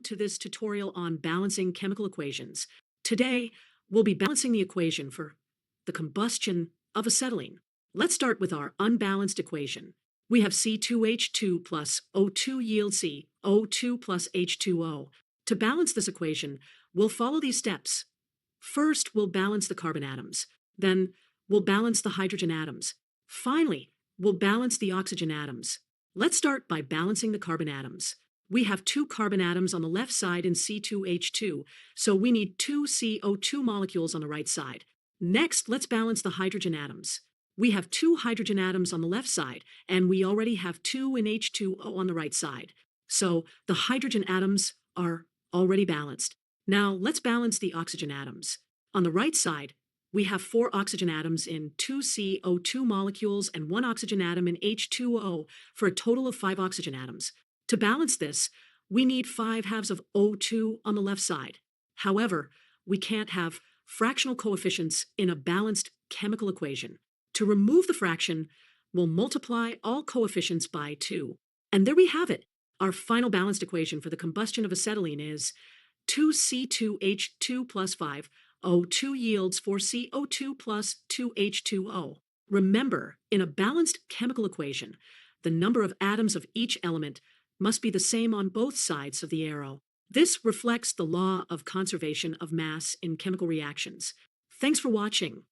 to this tutorial on balancing chemical equations. Today, we'll be balancing the equation for the combustion of acetylene. Let's start with our unbalanced equation. We have C2H2 plus O2 yields CO2 plus H2O. To balance this equation, we'll follow these steps. First, we'll balance the carbon atoms. Then, we'll balance the hydrogen atoms. Finally, we'll balance the oxygen atoms. Let's start by balancing the carbon atoms. We have 2 carbon atoms on the left side in C2H2, so we need 2 CO2 molecules on the right side. Next, let's balance the hydrogen atoms. We have 2 hydrogen atoms on the left side, and we already have 2 in H2O on the right side. So the hydrogen atoms are already balanced. Now let's balance the oxygen atoms. On the right side, we have 4 oxygen atoms in 2 CO2 molecules and 1 oxygen atom in H2O for a total of 5 oxygen atoms. To balance this, we need 5 halves of O2 on the left side. However, we can't have fractional coefficients in a balanced chemical equation. To remove the fraction, we'll multiply all coefficients by 2. And there we have it. Our final balanced equation for the combustion of acetylene is 2C2H2 plus 5 O2 yields 4 CO2 plus 2H2O. Remember, in a balanced chemical equation, the number of atoms of each element must be the same on both sides of the arrow. This reflects the law of conservation of mass in chemical reactions. Thanks for watching.